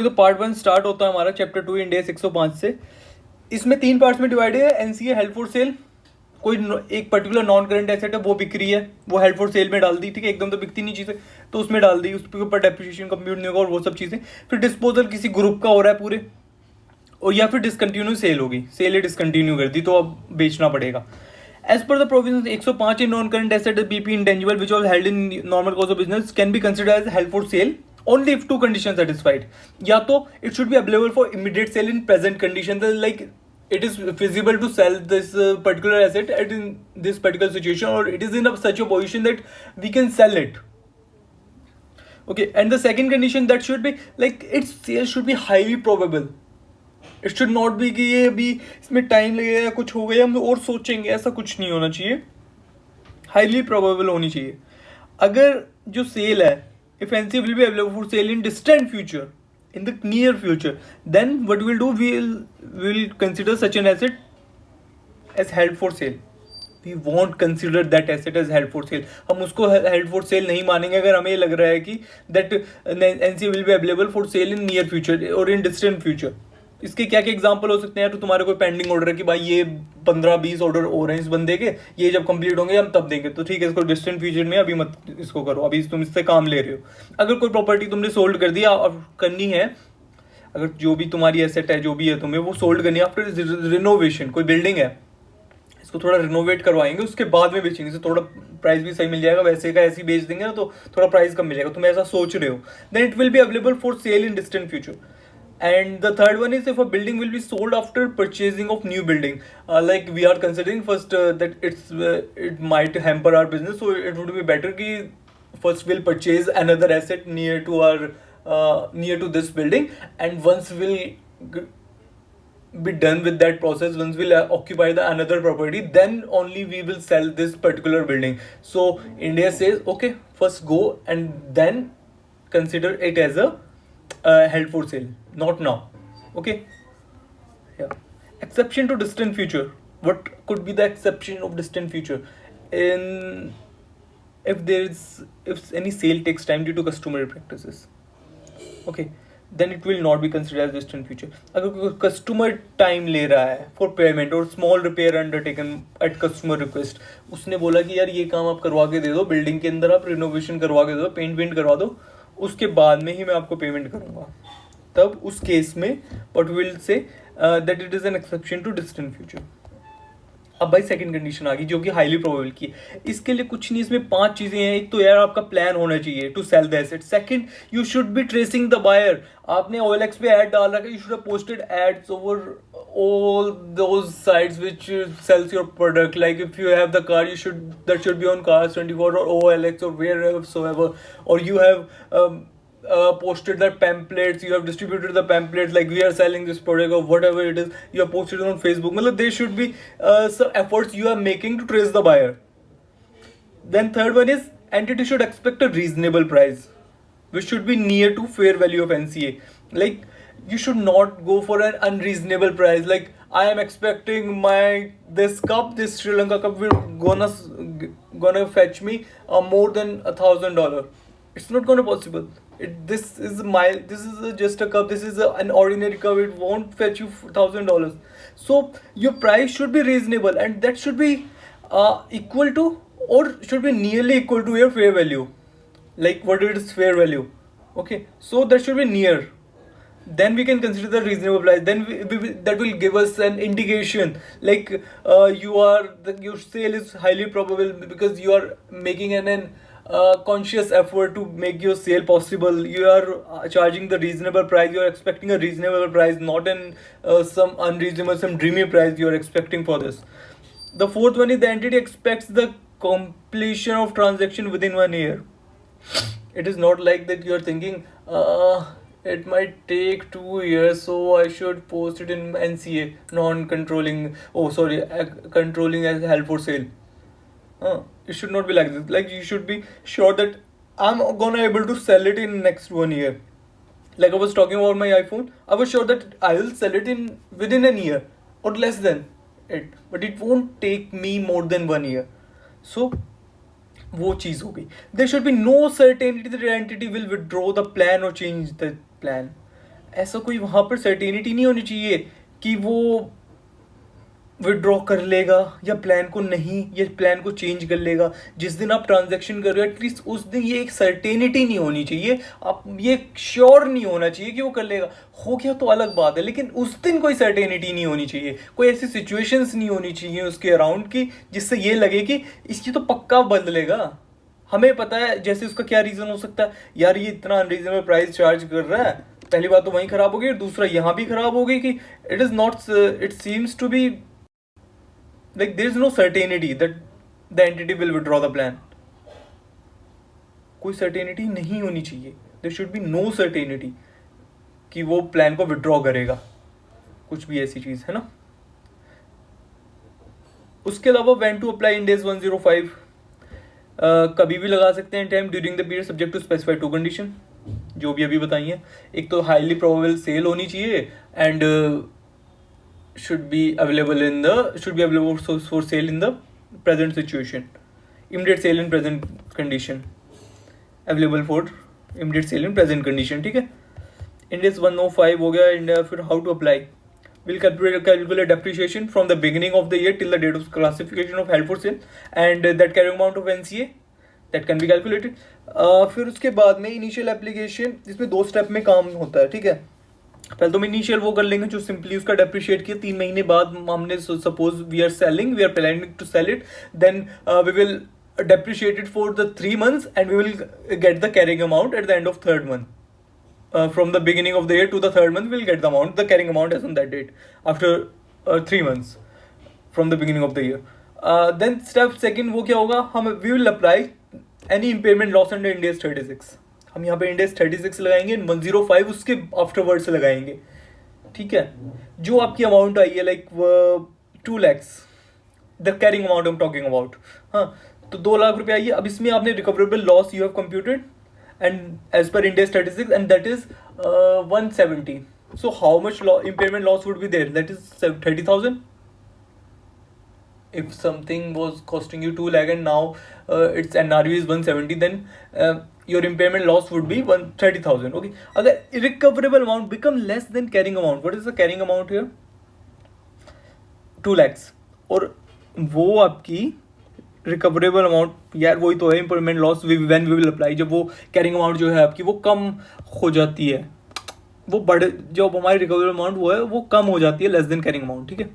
तो part 1 start होता है हमारा चैप्टर 2 इंडिया 105 से। इसमें 3 पार्ट्स में डिवाइडेड है। एनसीए हेल्ड फॉर सेल, कोई एक पर्टिकुलर नॉन करंट एसेट है वो बिक रही है, वो हेल्ड फॉर सेल में डाल दी, ठीक है, एकदम तो बिकती नहीं चीज़ें, तो उसमें डाल दी, उसके ऊपर डेप्रिसिएशन कंप्यूट नहीं होगा और वो सब चीज़ें। फिर डिस्पोजल किसी ग्रुप का हो रहा है पूरे, और या फिर डिसकंटिन्यू सेल होगी, सेल डिसकंटिन्यू कर दी तो अब बेचना पड़ेगा। As per the provision 105 in non current asset BP intangible which was held in normal course of business can be considered as held for sale only if two conditions satisfied. या तो it should be available for immediate sale in present conditions, like it is feasible to sell this particular asset at in this particular situation, or it is in such a position that we can sell it. Okay, and the second condition that should be like its sale should be highly probable. It should not be कि ये अभी इसमें time लगेगा या कुछ हो गया हम और सोचेंगे, ऐसा कुछ नहीं होना चाहिए, हाईली प्रोबेबल होनी चाहिए। अगर जो सेल है, if NC will be available for sale in distant future, in the near future, then what we'll do, we'll consider such an asset as held for sale. We won't consider that asset as held for sale. हम उसको held for sale नहीं मानेंगे अगर हमें लग रहा है कि that NC will be available for sale in near future or in distant future. इसके क्या क्या एग्जाम्पल हो सकते हैं? तो तुम्हारे कोई पेंडिंग ऑर्डर है कि भाई ये 15-20 ऑर्डर हो रहे हैं इस बंदे के, ये जब कंप्लीट होंगे हम तब देंगे, तो ठीक है इसको डिस्टेंट फ्यूचर में अभी मत इसको करो, अभी तुम इससे काम ले रहे हो। अगर कोई प्रॉपर्टी तुमने सोल्ड कर दिया और करनी है, अगर जो भी तुम्हारी एसेट है जो भी है तुम्हें वो सोल्ड करनी है आफ्टर रिनोवेशन, कोई बिल्डिंग है इसको थोड़ा रिनोवेट करवाएंगे उसके बाद में बेचेंगे, इससे थोड़ा प्राइस भी सही मिल जाएगा, वैसे का ऐसे ही बेच देंगे ना तो थोड़ा प्राइस कम मिलेगा, तुम ऐसा सोच रहे हो, then it will be available for sale in distant future. And the third one is if a building will be sold after purchasing of new building, like we are considering first that it might hamper our business, so it would be better ki first we'll purchase another asset near to our near to this building, and once we'll be done with that process, once we'll occupy the another property, then only we will sell this particular building. So India says okay, first go and then consider it as a held for sale, not now. Okay, yeah. Exception to distant future. What could be the exception of distant future? In if any sale takes time due to customary practices, okay, then it will not be considered as distant future. अगर कोई customer time ले रहा है for payment और small repair undertaken at customer request, उसने बोला कि यार ये काम आप करवा के दे दो, बिल्डिंग के अंदर आप रिनोवेशन करवा के दो, पेंट वेंट करवा दो, उसके बाद में ही मैं आपको पेमेंट करूँगा, तब उस केस में what will say that it is an exception to distant future. अब भाई सेकंड कंडीशन आ गई जो कि हाईली प्रोबेबल की है. इसके लिए कुछ नहीं, इसमें 5 चीज़ें हैं. एक तो यार आपका प्लान होना चाहिए to sell the asset. Second, you should be tracing the buyer. आपने OLX पे ऐड डाल रखा है, you should have posted ads over all those sites which sells your product. Like if you have the car, that should be on Cars24 or OLX or wheresoever, or you have posted the pamphlets, you have distributed the pamphlets like we are selling this product or whatever it is, you have posted it on Facebook. Matlab there should be some efforts you are making to trace the buyer. Then third one is entity should expect a reasonable price which should be near to fair value of NCA. Like you should not go for an unreasonable price. Like I am expecting this cup, this Sri Lanka cup will gonna fetch me more than $1,000. It's not gonna possible. This is just a cup. This is an ordinary cup. It won't fetch you $1,000. So your price should be reasonable, and that should be equal to, or should be nearly equal to your fair value. Like what is fair value? Okay, so that should be near. Then we can consider the reasonable price. Then that will give us an indication like your sale is highly probable because you are making an conscious effort to make your sale possible. You are charging the reasonable price. You are expecting a reasonable price, not some unreasonable, some dreamy price you are expecting for this. The fourth one is the entity expects the completion of transaction within 1 year. It is not like that you are thinking it might take 2 years, so I should post it in NCA, non-controlling, controlling as held for sale. It should not be like this. Like you should be sure that I'm gonna able to sell it in next 1 year. Like I was talking about my iPhone, I was sure that I will sell it within a year or less than it, but it won't take me more than 1 year. So वो चीज़ हो गई. There should be no certainty that the entity will withdraw the plan or change the plan. ऐसा कोई वहाँ पर certainty नहीं होनी चाहिए कि वो विड्रॉ कर लेगा या प्लान को नहीं, या प्लान को चेंज कर लेगा। जिस दिन आप ट्रांजैक्शन कर रहे हो एटलीस्ट उस दिन ये एक सर्टेनिटी नहीं होनी चाहिए, आप ये श्योर नहीं होना चाहिए कि वो कर लेगा। हो गया तो अलग बात है, लेकिन उस दिन कोई सर्टेनिटी नहीं होनी चाहिए, कोई ऐसी सिचुएशंस नहीं होनी चाहिए उसके अराउंड की जिससे ये लगे कि इसकी तो पक्का बदलेगा। हमें पता है जैसे उसका क्या रीज़न हो सकता है, यार ये इतना अनरीजनेबल प्राइस चार्ज कर रहा है, पहली बात तो वहीं खराब हो गई, दूसरा यहाँ भी खराब हो गई कि it is not, it seems to be like there is no certainty that the entity will withdraw the plan. कोई certainty नहीं होनी चाहिए, there should be no certainty कि वो प्लान को विड्रॉ करेगा, कुछ भी ऐसी चीज़ है ना। उसके अलावा when to apply in days 105, कभी भी लगा सकते हैं time during the period subject to specified to condition, जो भी अभी बताई है। एक तो हाईली प्रोबेबल सेल होनी चाहिए and should be available for sale in the present situation, immediate sale in present condition, available for immediate sale in present condition, ठीक है। Index 105 हो गया। and फिर how to apply, will calculate depreciation from the beginning of the year till the date of classification of held for sale and that carrying amount of NCA that can be calculated। फिर उसके बाद में initial application, इसमें 2 step में काम होता है, ठीक है। पहले तो हम इनिशियल वो कर लेंगे जो सिंपली उसका डेप्रिशिएट किया, 3 महीने बाद हमने suppose we are planning to sell it, then we will depreciate it for the 3 months and we will get the carrying amount at the end of 3rd month. From the beginning of the year to the 3rd month, we'll get the amount, the carrying amount as on that date after 3 months from the beginning of the year. Then step second वो क्या होगा, हम we will apply any impairment loss under Ind AS 36. हम यहाँ पे Ind AS 36 लगाएंगे, 105 उसके afterward से लगाएंगे, ठीक है। जो आपकी अमाउंट आई है like 2 lakhs, the carrying amount I am talking about, हाँ, तो 2 लाख रुपये आई है। अब इसमें आपने recoverable loss you have computed and as per Ind AS 36 and that is 170. So how much impairment loss would be there? That is 30,000. If something was costing you 2 lakh and now its NRV is 170, then your impairment loss would be 30,000. Okay. अगर recoverable amount become less than carrying amount, what is the carrying amount here? 2 lakhs. और वो आपकी recoverable amount, यार वही तो है impairment loss when we will apply, जब वो कैरिंग अमाउंट जो है आपकी वो कम हो जाती है, वो बढ़, जो हमारी रिकवरेबल अमाउंट वो है वो कम हो जाती है लेस देन कैरिंग अमाउंट, ठीक है,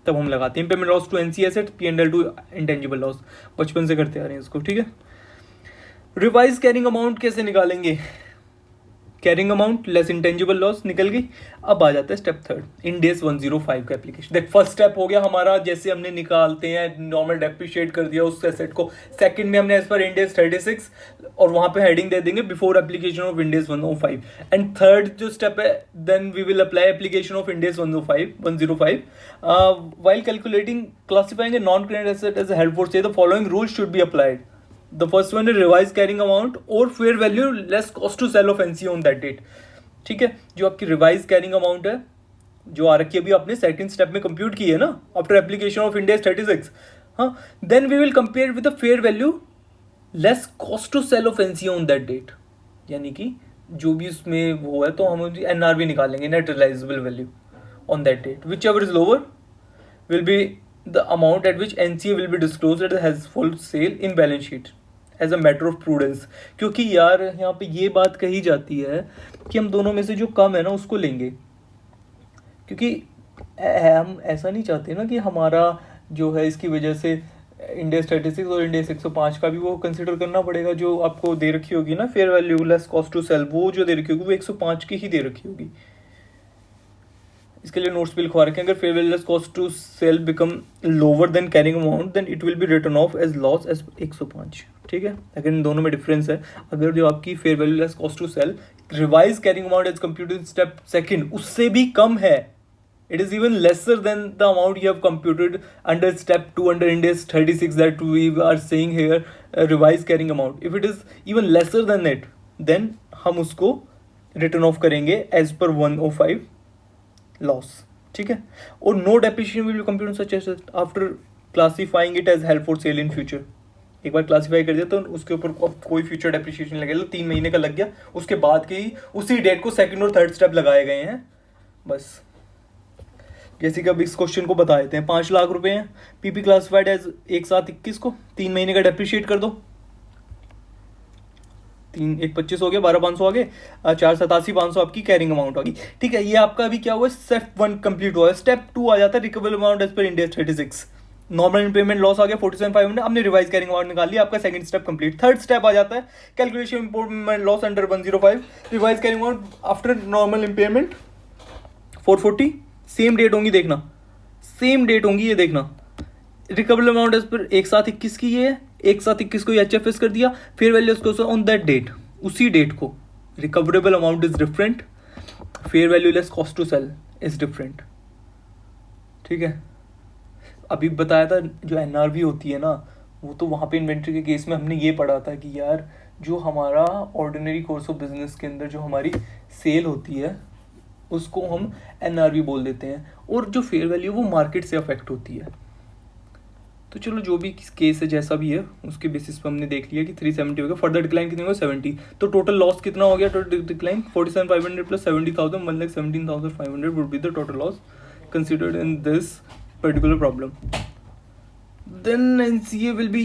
तब हम लगाते हैं impairment loss to NC asset, P&L to intangible loss, बचपन से करते आ रहे हैं इसको, ठीक है। रिवाइज कैरिंग अमाउंट कैसे निकालेंगे, carrying amount less intangible loss निकल गई। अब आ जाता है स्टेप 3, Ind AS 105 का एप्लीकेशन। देख फर्स्ट स्टेप हो गया हमारा, जैसे हमने निकालते हैं नॉर्मल डेप्रिशिएट कर दिया उस एसेट को। सेकंड में हमने एज पर Ind AS 36 और वहाँ पे हेडिंग दे देंगे before application of Ind AS 105। And third जो स्टेप है, then we will apply application of Ind AS 105 while calculating classifying a non-current asset as a held for sale, the following rules should be applied. The first one is revised carrying amount और fair value less cost to sell of NCA on that date, ठीक है। जो आपकी revise carrying amount है जो आ रखी है अभी आपने सेकंड स्टेप में कंप्यूट की है ना after application of Ind AS 36, हाँ, then we will compare with the fair value less cost to sell of NCA on that date, यानी कि जो भी उसमें वो है तो हम NRV निकालेंगे, net realisable value on that date, whichever is lower will be the amount at which NCA will be disclosed at the helpful sale in balance sheet as a matter of prudence. क्योंकि यार यहाँ पे ये बात कही जाती है कि हम दोनों में से जो कम है ना उसको लेंगे, क्योंकि हम ऐसा नहीं चाहते ना कि हमारा जो है इसकी वजह से Ind AS 36 और Ind AS 105 का भी वो कंसिडर करना पड़ेगा। जो आपको दे रखी होगी ना fair value less cost to sell, वो जो दे रखी होगी वो 105 की ही दे रखी होगी। इसके लिए नोट्स भी लिखवा रखे हैं, अगर fair value less cost to sell become lower than carrying amount then it will be written off as loss as 105, ठीक है। अगर इन दोनों में डिफरेंस है, अगर जो आपकी fair value less cost to sell revise carrying amount as computed step second उससे भी कम है, it is even lesser than the amount you have computed under step 2 under Ind AS 36 that we are saying here, revised carrying amount, if it is even lesser than it then हम उसको return off करेंगे as per 105 loss, ठीक है। और no depreciation will be computed such as after classifying it as held for sale in future, एक बार classify कर दिया तो उसके ऊपर अब कोई फ्यूचर डेप्रिसिएशन लगेगा, 3 महीने का लग गया, उसके बाद के ही उसी डेट को सेकंड और थर्ड स्टेप लगाए गए हैं बस। जैसे कि अब इस क्वेश्चन को बता देते हैं, 5 लाख रुपए हैं, पीपी क्लासिफाइड एज 1/7/21 को 3 महीने का डेप्रिशिएट कर दो, 3/1/25 हो गया, 12,500 आ गए, 4,87,500 आपकी कैरिंग अमाउंट होगी। ठीक है, ये आपका अभी क्या हुआ, स्टेप 1 कंप्लीट हुआ है। स्टेप 2 आ जाता है recoverable amount as per Ind AS 36, normal impairment loss आ गया 47,500, आपने रिवाइज कैरिंग अमाउंट निकाल लिया, आपका second step complete. Third step आ जाता है calculation impairment loss under 105, revise carrying amount after normal impairment 440, same date होंगी, देखना सेम डेट होंगी, ये देखना रिकवरेबल अमाउंट एज पर 1/7/21 की ये है, 1/7/21 को HFS कर दिया, फेयर वैल्यू उसको ऑन दैट डेट, उसी डेट को recoverable amount is different, fair value less cost to sell is different. ठीक है, अभी बताया था जो NRV होती है ना, वो तो वहाँ पे इन्वेंट्री के केस में हमने ये पढ़ा था कि यार जो हमारा ऑर्डिनरी कोर्स ऑफ बिजनेस के अंदर जो हमारी सेल होती है उसको हम NRV बोल देते हैं, और जो फेयर वैल्यू वो मार्केट से अफेक्ट होती है। तो चलो जो भी केस है जैसा भी है उसके बेसिस पे हमने देख लिया कि 370 हो गया, फर्दर डिक्लाइन कितने होगा 70, तो टोटल लॉस कितना हो गया, total decline 47,500 plus 70,000 1,17,500 would be the total loss considered in this particular problem. Then NCA will be,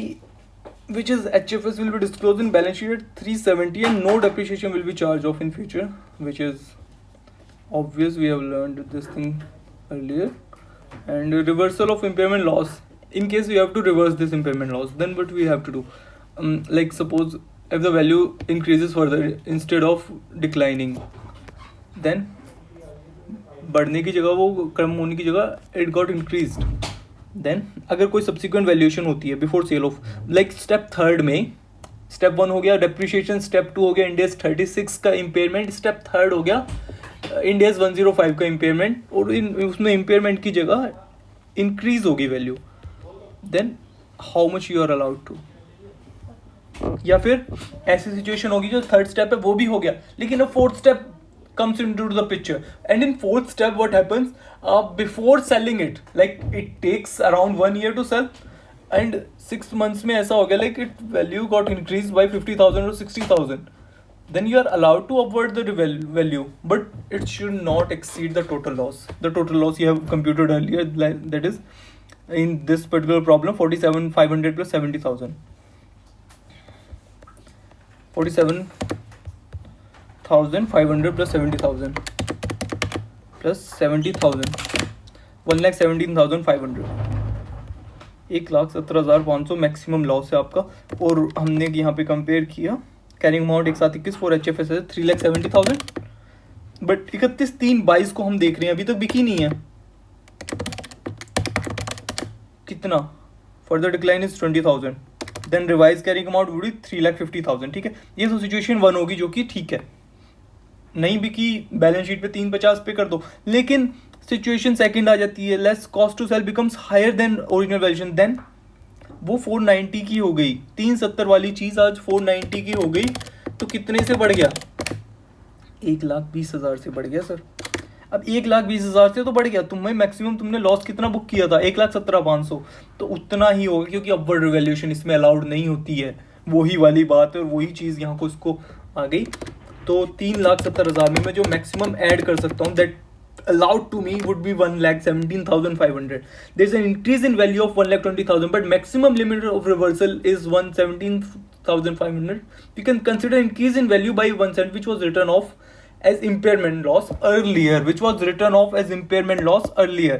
which is HFS will be disclosed in balance sheet at 370 and no depreciation will be charged off in future, which is obvious, we have learned this thing earlier. And reversal of impairment loss, in case we have to reverse this impairment loss, then what we have to do, like suppose if the value increases further instead of declining, then बढ़ने की जगह वो कम होने की जगह it got increased, then अगर कोई subsequent valuation होती है before sale of, like step 3 में स्टेप 1 हो गया डेप्रिशिएशन, स्टेप 2 हो गया इंड AS 36 का इम्पेयरमेंट, स्टेप 3 हो गया इंड AS 105 का इम्पेयरमेंट, और उसमें इम्पेयरमेंट की जगह इंक्रीज होगी value, then how much you are allowed to. या फिर ऐसी सिचुएशन होगी जो थर्ड स्टेप है वो भी हो गया, लेकिन अब fourth step comes into the picture, and in fourth step what happens, before selling it, like it takes around 1 year to sell, and 6 months में ऐसा हो गया like it value got increased by 50,000 or 60,000, then you are allowed to upward the value, but it should not exceed the total loss. The total loss you have computed earlier, that is in this particular problem 47,500 plus 70,000, 47,500 plus 70,000 plus 70,000, 1,17,500, 1,17,500 maximum loss है आपका। और हमने यहाँ पे compare किया carrying amount 1/7/21 for HFS है 3,70,000, but 31/3/22 को हम देख रहे हैं अभी तक बिकी नहीं है, कितना, further decline is 20,000, then revise carrying amount would be 3,50,000। ठीक है, ये तो सिचुएशन 1 होगी जो कि ठीक है, नहीं बिकी बैलेंस शीट पे 350 पे कर दो, लेकिन सिचुएशन सेकंड आ जाती है, less cost to sell becomes higher than original valuation, then वो 490 की हो गई, 370 वाली चीज़ आज 490 की हो गई, तो कितने से बढ़ गया, 1,20,000 से बढ़ गया सर। अब 1,20,000 से तो बढ़ गया, तुम्हें मैक्सिमम तुमने लॉस कितना बुक किया था 1,17,500, तो उतना ही होगा क्योंकि अपवर्ड रिवैल्यूएशन इसमें अलाउड नहीं होती है, वही वाली बात है, और वही चीज़ यहाँ को इसको आ गई। तो 3,70,000 में मैं जो मैक्सिमम ऐड कर सकता हूँ that allowed to me would be 1,17,500. There's an increase in value of 1,20,000, but maximum limit of reversal is 1,17,500. You can consider increase in value by 1 cent, which was written off as impairment loss earlier,